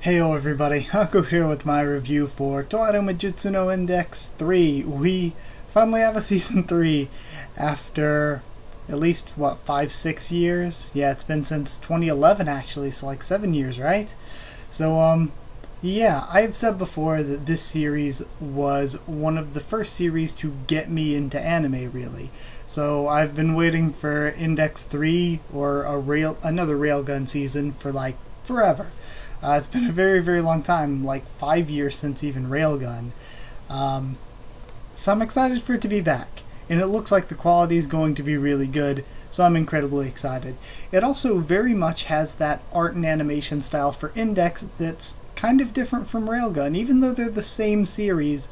Heyo everybody, Haku here with my review for Toaru Majutsu no Index 3. We finally have a Season 3 after at least, 5-6 years? Yeah, it's been since 2011 actually, so like 7 years, right? So, yeah, I've said before that this series was one of the first series to get me into anime, really. So I've been waiting for Index 3 or another Railgun season for like forever. It's been a very, very long time, like 5 years since even Railgun. So I'm excited for it to be back. And it looks like the quality is going to be really good, so I'm incredibly excited. It also very much has that art and animation style for Index that's kind of different from Railgun, even though they're the same series.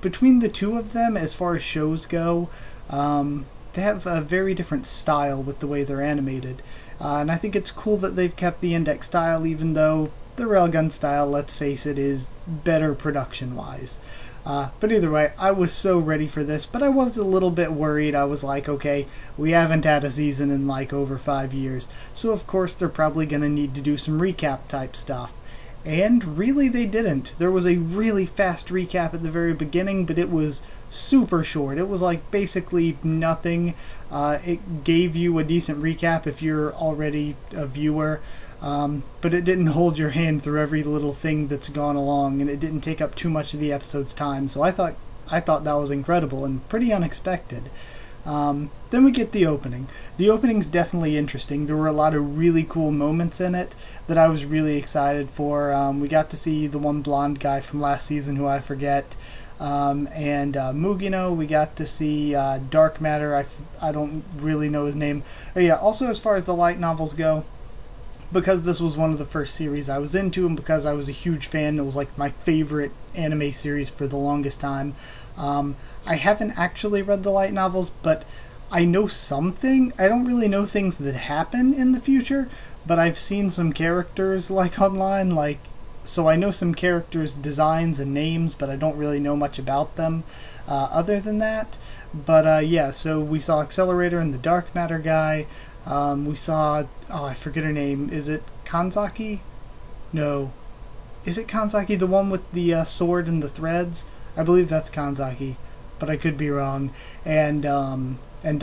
Between the two of them, as far as shows go, they have a very different style with the way they're animated. And I think it's cool that they've kept the Index style, even though the Railgun style, let's face it, is better production-wise. But either way, I was so ready for this, but I was a little bit worried. I was like, okay, we haven't had a season in like over 5 years, so of course they're probably going to need to do some recap type stuff. And really they didn't. There was a really fast recap at the very beginning, but it was super short. It was like basically nothing. It gave you a decent recap if you're already a viewer, but it didn't hold your hand through every little thing that's gone along, and it didn't take up too much of the episode's time. So I thought that was incredible and pretty unexpected. Then we get the opening. The opening's definitely interesting. There were a lot of really cool moments in it that I was really excited for. We got to see the one blonde guy from last season who I forget, and Mugino. We got to see Dark Matter. I don't really know his name. Oh yeah, also as far as the light novels go, because this was one of the first series I was into, and because I was a huge fan, it was like my favorite anime series for the longest time. I haven't actually read the light novels, but I know something. I don't really know things that happen in the future, but I've seen some characters like online, so I know some characters' designs and names, but I don't really know much about them other than that. But yeah, so we saw Accelerator and the Dark Matter guy. We saw, I forget her name. Is it Kanzaki? No. Is it Kanzaki, the one with the sword and the threads? I believe that's Kanzaki, but I could be wrong. And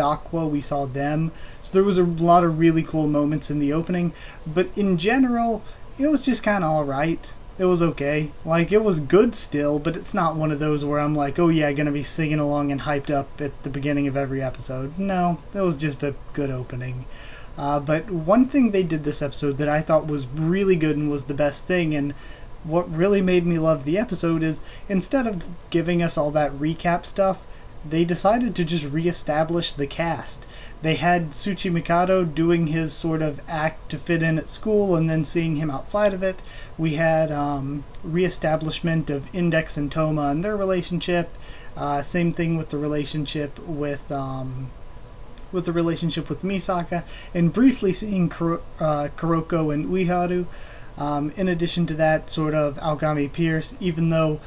Aqua, we saw them. So there was a lot of really cool moments in the opening, but in general, it was just kind of alright. It was okay. Like, it was good still, but it's not one of those where I'm like, oh yeah, gonna be singing along and hyped up at the beginning of every episode. No, it was just a good opening. But one thing they did this episode that I thought was really good and was the best thing, and what really made me love the episode, is instead of giving us all that recap stuff, they decided to just reestablish the cast. They had Tsuchi Mikado doing his sort of act to fit in at school, and then seeing him outside of it. We had reestablishment of Index and Toma and their relationship. Same thing with the relationship with Misaka, and briefly seeing Kuroko and Uiharu. In addition to that, sort of Aogami Pierce, even though,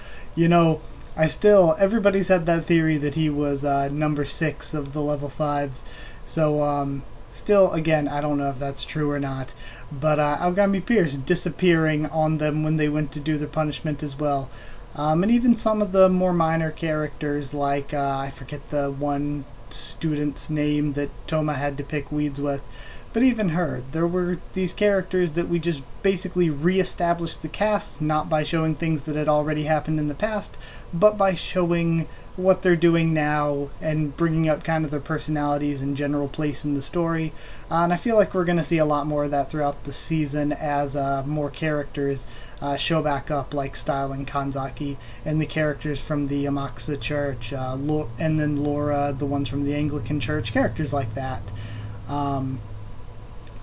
everybody's had that theory that he was number 6 of the level 5s. So, still, again, I don't know if that's true or not. But Aogami Pierce disappearing on them when they went to do their punishment as well. And even some of the more minor characters, like, I forget the one student's name that Toma had to pick weeds with. But even her, there were these characters that we just basically re-established the cast, not by showing things that had already happened in the past, but by showing what they're doing now and bringing up kind of their personalities and general place in the story. And I feel like we're going to see a lot more of that throughout the season as more characters show back up, like Style and Kanzaki, and the characters from the Amakusa Church, and then Laura, the ones from the Anglican Church, characters like that.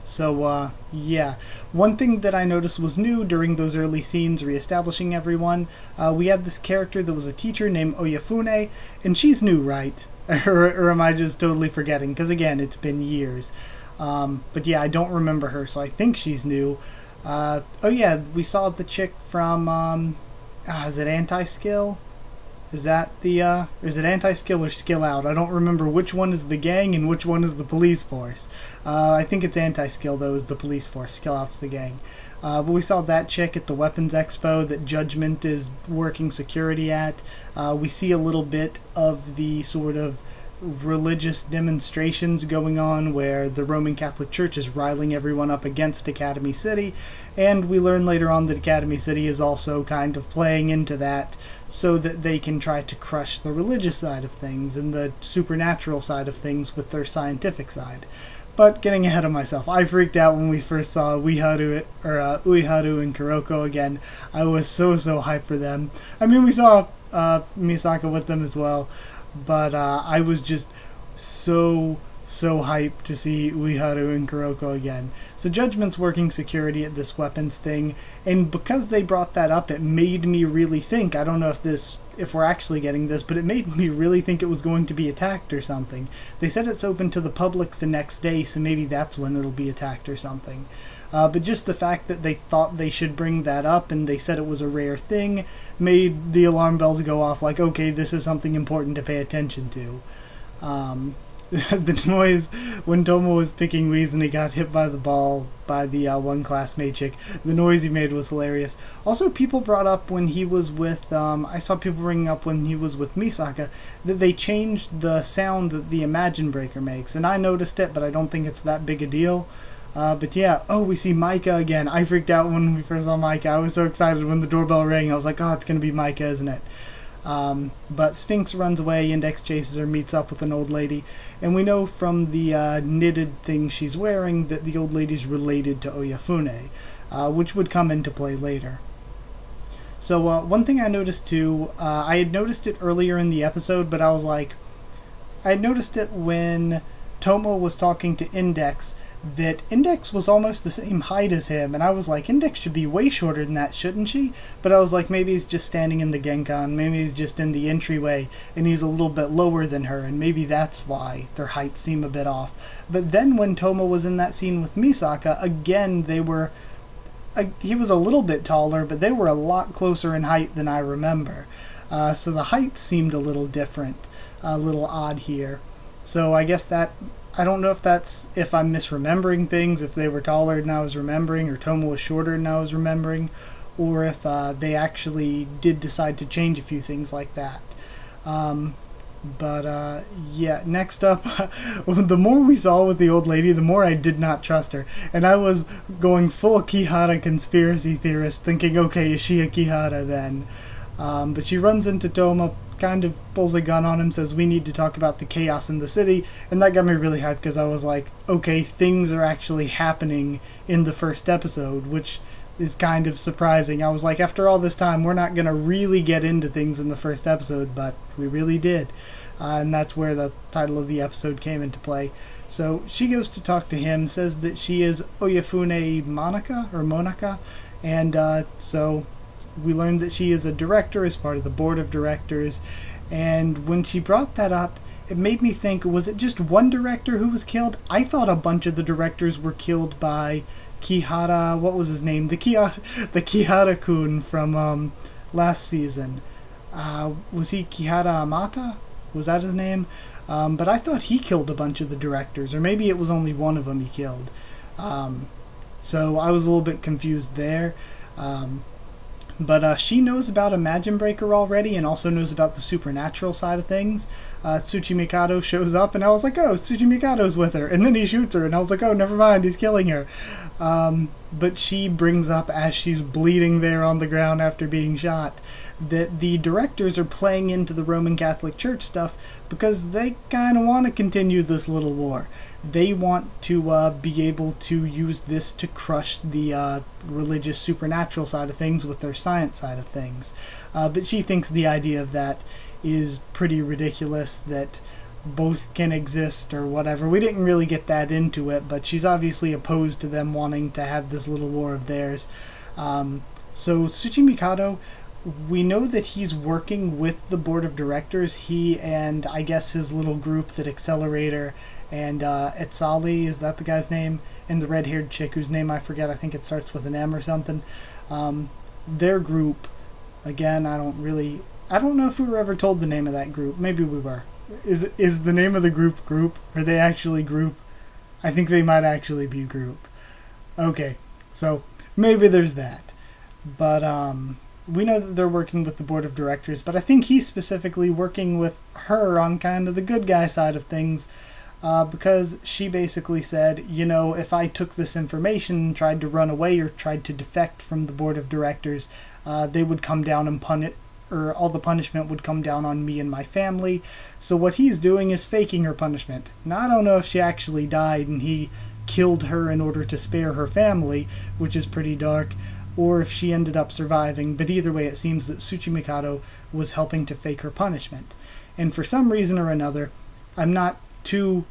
So, yeah. One thing that I noticed was new during those early scenes, reestablishing everyone, we had this character that was a teacher named Oyafune, and she's new, right? or am I just totally forgetting? Because, again, it's been years. But yeah, I don't remember her, so I think she's new. Oh yeah, we saw the chick from, is it Anti-Skill? Is that the, is it Anti-Skill or Skill Out? I don't remember which one is the gang and which one is the police force. I think it's Anti-Skill, though, is the police force. Skill Out's the gang. But we saw that chick at the Weapons Expo that Judgment is working security at. We see a little bit of the sort of religious demonstrations going on where the Roman Catholic Church is riling everyone up against Academy City, and we learn later on that Academy City is also kind of playing into that so that they can try to crush the religious side of things and the supernatural side of things with their scientific side. But getting ahead of myself, I freaked out when we first saw Uiharu and Kuroko again. I was so hyped for them. I mean, we saw Misaka with them as well, but I was just so hyped to see Uiharu and Kuroko again. So Judgment's working security at this weapons thing, and because they brought that up, it made me really think, I don't know if we're actually getting this, but it made me really think it was going to be attacked or something. They said it's open to the public the next day, so maybe that's when it'll be attacked or something. But just the fact that they thought they should bring that up and they said it was a rare thing made the alarm bells go off like, okay, this is something important to pay attention to. The noise when Tomo was picking Whis and he got hit by the ball by the one classmate chick, the noise he made was hilarious. Also, people brought up when he was with, I saw people bringing up when he was with Misaka, that they changed the sound that the Imagine Breaker makes. And I noticed it, but I don't think it's that big a deal. But yeah, we see Micah again. I freaked out when we first saw Micah. I was so excited when the doorbell rang. I was like, oh, it's going to be Micah, isn't it? But Sphinx runs away, Index chases her, meets up with an old lady, and we know from the knitted thing she's wearing that the old lady's related to Oyafune, which would come into play later. So one thing I noticed too, I had noticed it earlier in the episode, but I was like, I had noticed it when Tomo was talking to Index, that Index was almost the same height as him, and I was like, Index should be way shorter than that, shouldn't she? But I was like, maybe he's just standing in the Genkan, maybe he's just in the entryway, and he's a little bit lower than her, and maybe that's why their heights seem a bit off. But then when Tomo was in that scene with Misaka, again, he was a little bit taller, but they were a lot closer in height than I remember. So the height seemed a little different, a little odd here. So I guess that, I don't know if I'm misremembering things, if they were taller than I was remembering, or Tomo was shorter than I was remembering, or if they actually did decide to change a few things like that. Yeah, next up, the more we saw with the old lady, the more I did not trust her. And I was going full Kihara conspiracy theorist, thinking, okay, is she a Kihara then? But she runs into Tomo, kind of pulls a gun on him, says we need to talk about the chaos in the city, and that got me really hyped because I was like, okay, things are actually happening in the first episode, which is kind of surprising. I was like, after all this time, we're not going to really get into things in the first episode, but we really did. And that's where the title of the episode came into play. So she goes to talk to him, says that she is Oyafune Monaka, and so we learned that she is a director as part of the board of directors, and when she brought that up, it made me think, was it just one director who was killed? I thought a bunch of the directors were killed by Kihara, what was his name? The Kihara-kun from last season. Was he Kihara Amata? Was that his name? But I thought he killed a bunch of the directors, or maybe it was only one of them he killed. So I was a little bit confused there. But she knows about Imagine Breaker already, and also knows about the supernatural side of things. Tsuchimikado shows up, and I was like, oh, Tsuchimikado's with her. And then he shoots her, and I was like, oh, never mind, he's killing her. But she brings up, as she's bleeding there on the ground after being shot, that the directors are playing into the Roman Catholic Church stuff because they kind of want to continue this little war. They want to be able to use this to crush the religious supernatural side of things with their science side of things. But she thinks the idea of that is pretty ridiculous, that both can exist or whatever. We didn't really get that into it, but she's obviously opposed to them wanting to have this little war of theirs. So Tsuchimikado, we know that he's working with the board of directors. He and I guess his little group, that Accelerator and Etsali, is that the guy's name? And the red-haired chick whose name I forget, I think it starts with an M or something. Their group, again, I don't know if we were ever told the name of that group. Maybe we were. Is the name of the group? Are they actually group? I think they might actually be group. Okay, so maybe there's that. But we know that they're working with the board of directors, but I think he's specifically working with her on kind of the good guy side of things, because she basically said, you know, if I took this information and tried to run away or tried to defect from the board of directors, they would come down and punish, or all the punishment would come down on me and my family. So what he's doing is faking her punishment. Now, I don't know if she actually died and he killed her in order to spare her family, which is pretty dark, or if she ended up surviving, but either way it seems that Tsuchimikado was helping to fake her punishment. And for some reason or another, I'm not too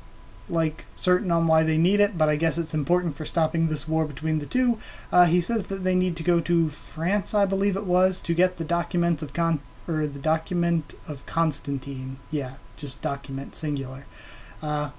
certain on why they need it, but I guess it's important for stopping this war between the two. He says that they need to go to France, I believe it was, to get the document of Constantine. Yeah, just document singular. So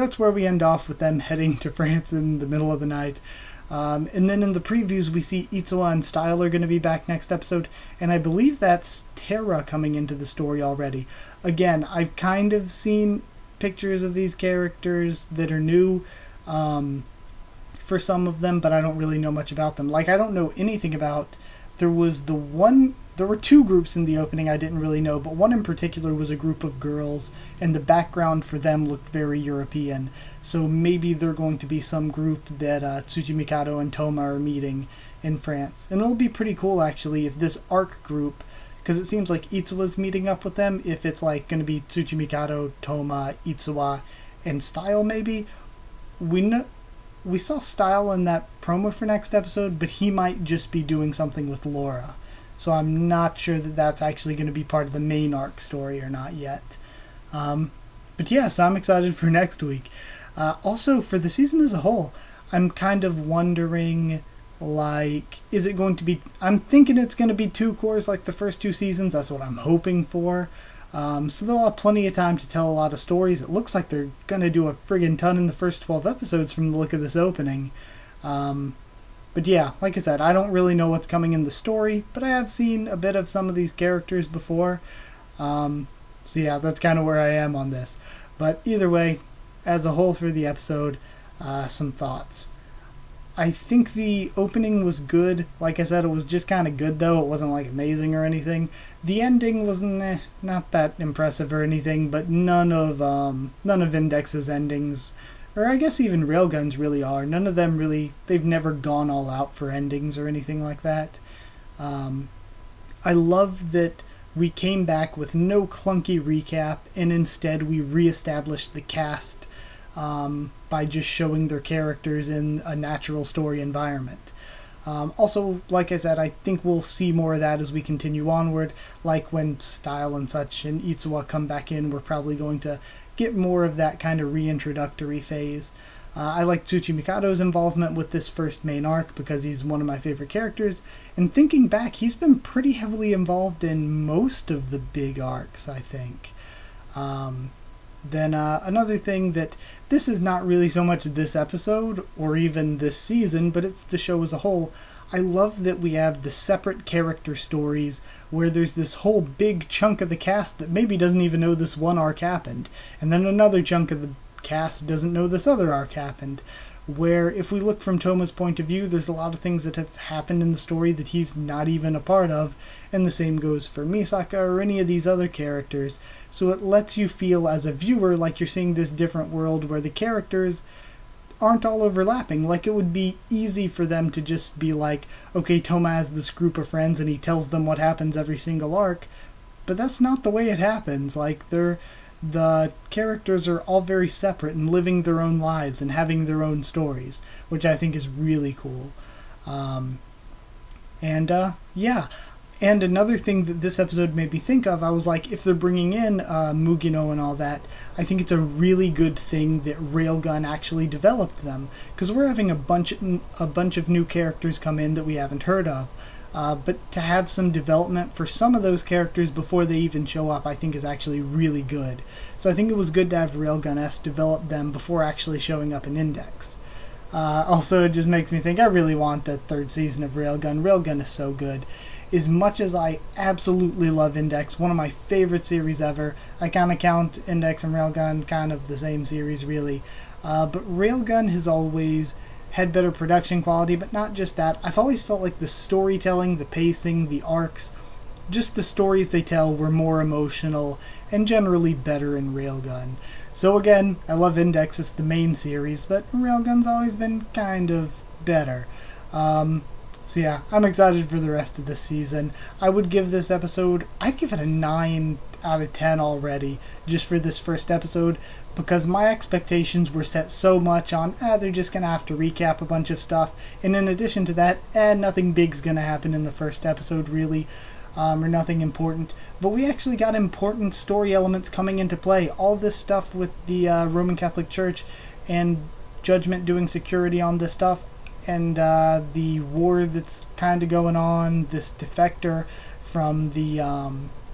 that's where we end off, with them heading to France in the middle of the night. And then in the previews, we see Itsuwa and Style are going to be back next episode, and I believe that's Terra coming into the story already. Again, I've kind of seen pictures of these characters that are new for some of them, but I don't really know much about them. I don't know anything about... There were two groups in the opening I didn't really know, but one in particular was a group of girls, and the background for them looked very European. So maybe they're going to be some group that Tsuchimikado and Toma are meeting in France. And it'll be pretty cool, actually, if this ARC group, because it seems like Itsuwa's meeting up with them, if it's going to be Tsuchimikado, Toma, Itsuwa, and Style maybe. We saw Style in that promo for next episode, but he might just be doing something with Laura. So I'm not sure that that's actually going to be part of the main arc story or not yet. But yeah, so I'm excited for next week. Also, for the season as a whole, I'm kind of wondering, is it going to be... I'm thinking it's going to be 2 cores like the first 2 seasons. That's what I'm hoping for. So they'll have plenty of time to tell a lot of stories. It looks like they're going to do a friggin' ton in the first 12 episodes from the look of this opening. But yeah, like I said, I don't really know what's coming in the story, but I have seen a bit of some of these characters before. So yeah, that's kind of where I am on this. But either way, as a whole for the episode, some thoughts. I think the opening was good. Like I said, it was just kind of good, though. It wasn't amazing or anything. The ending was not that impressive or anything, but none of Index's endings, or I guess even Railgun's really are. None of them really, they've never gone all out for endings or anything like that. I love that we came back with no clunky recap, and instead we reestablished the cast by just showing their characters in a natural story environment. Also, like I said, I think we'll see more of that as we continue onward. Like when Style and such and Itsuwa come back in, we're probably going to get more of that kind of reintroductory phase. I like Tsuchimikado's involvement with this first main arc because he's one of my favorite characters, and thinking back, he's been pretty heavily involved in most of the big arcs, I think. Then another thing that this is not really so much this episode or even this season, but it's the show as a whole. I love that we have the separate character stories where there's this whole big chunk of the cast that maybe doesn't even know this one arc happened, and then another chunk of the cast doesn't know this other arc happened. Where if we look from Toma's point of view, there's a lot of things that have happened in the story that he's not even a part of, and the same goes for Misaka or any of these other characters. So it lets you feel as a viewer like you're seeing this different world where the characters aren't all overlapping. Like, it would be easy for them to just be like, okay, Toma has this group of friends and he tells them what happens every single arc, but that's not the way it happens. The characters are all very separate and living their own lives and having their own stories, which I think is really cool. Yeah. And another thing that this episode made me think of, I was like, if they're bringing in Mugino and all that, I think it's a really good thing that Railgun actually developed them, because we're having a bunch of new characters come in that we haven't heard of. But to have some development for some of those characters before they even show up, I think is actually really good. So I think it was good to have Railgun S develop them before actually showing up in Index. Also, it just makes me think I really want a 3rd season of Railgun. Railgun is so good. As much as I absolutely love Index, one of my favorite series ever, I kind of count Index and Railgun kind of the same series, really. But Railgun has always had better production quality, but not just that. I've always felt like the storytelling, the pacing, the arcs, just the stories they tell were more emotional and generally better in Railgun. So again, I love Index, it's the main series, but Railgun's always been kind of better. So yeah, I'm excited for the rest of this season. I would give this episode, I'd give it a 9 out of 10 already, just for this first episode, because my expectations were set so much on, they're just going to have to recap a bunch of stuff, and in addition to that, nothing big's going to happen in the first episode really, or nothing important. But we actually got important story elements coming into play. All this stuff with the Roman Catholic Church and Judgment doing security on this stuff, and the war that's kind of going on, this defector from the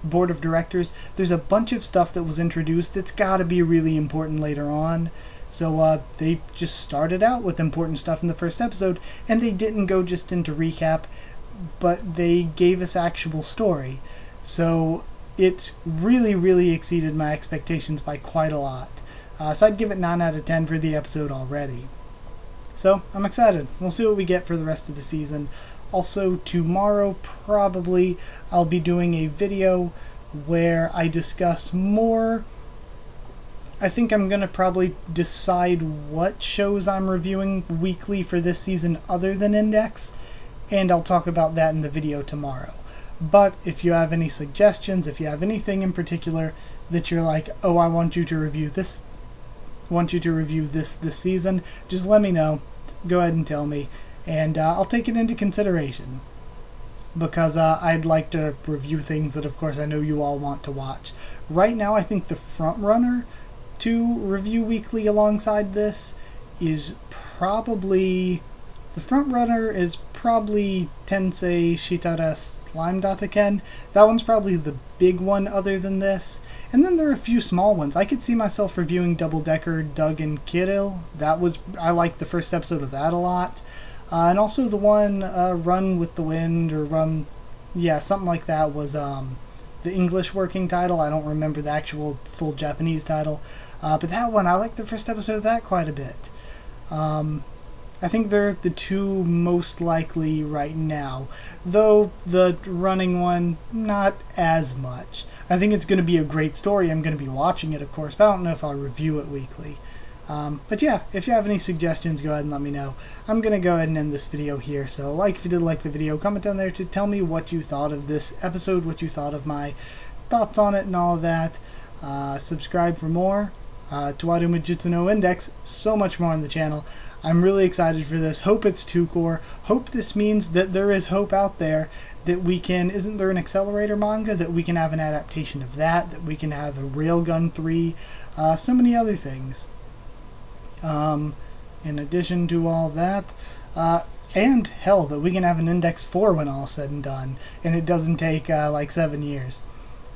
board of directors. There's a bunch of stuff that was introduced that's got to be really important later on. So they just started out with important stuff in the first episode, and they didn't go just into recap, but they gave us actual story. So it really, really exceeded my expectations by quite a lot. So I'd give it 9 out of 10 for the episode already. So I'm excited. We'll see what we get for the rest of the season. Also, tomorrow probably I'll be doing a video where I discuss more. I think I'm going to probably decide what shows I'm reviewing weekly for this season other than Index, and I'll talk about that in the video tomorrow. But if you have any suggestions, if you have anything in particular that you're like, oh, I want you to review this, this season, just let me know. Go ahead and tell me, and I'll take it into consideration, because I'd like to review things that of course I know you all want to watch. Right now I think the front runner to review weekly alongside this is probably Tensei Shitara Slime Dataken. That one's probably the big one other than this. And then there are a few small ones. I could see myself reviewing Double Decker Doug and Kirill. I liked the first episode of that a lot. And also the one Run with the Wind, or something like that, was the English working title. I don't remember the actual full Japanese title. But that one, I liked the first episode of that quite a bit. I think they're the two most likely right now, though the running one, not as much. I think it's going to be a great story. I'm going to be watching it, of course, but I don't know if I'll review it weekly. But yeah, if you have any suggestions, go ahead and let me know. I'm going to go ahead and end this video here, so if you did like the video, comment down there to tell me what you thought of this episode, what you thought of my thoughts on it and all of that. Subscribe for more. Toaru Majutsu no Index, so much more on the channel. I'm really excited for this. Hope it's 2-core. Hope this means that there is hope out there that we can, isn't there an Accelerator manga, that we can have an adaptation of that we can have a Railgun 3, so many other things. In addition to all that, and hell, that we can have an Index 4 when all's said and done, and it doesn't take like 7 years.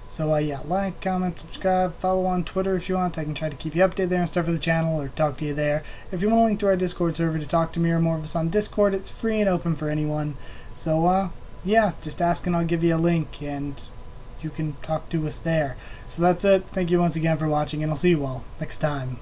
So yeah, like, comment, subscribe, follow on Twitter if you want. I can try to keep you updated there and stuff for the channel, or talk to you there. If you want a link to our Discord server to talk to me or more of us on Discord, it's free and open for anyone. So yeah, just ask and I'll give you a link, and you can talk to us there. So that's it. Thank you once again for watching, and I'll see you all next time.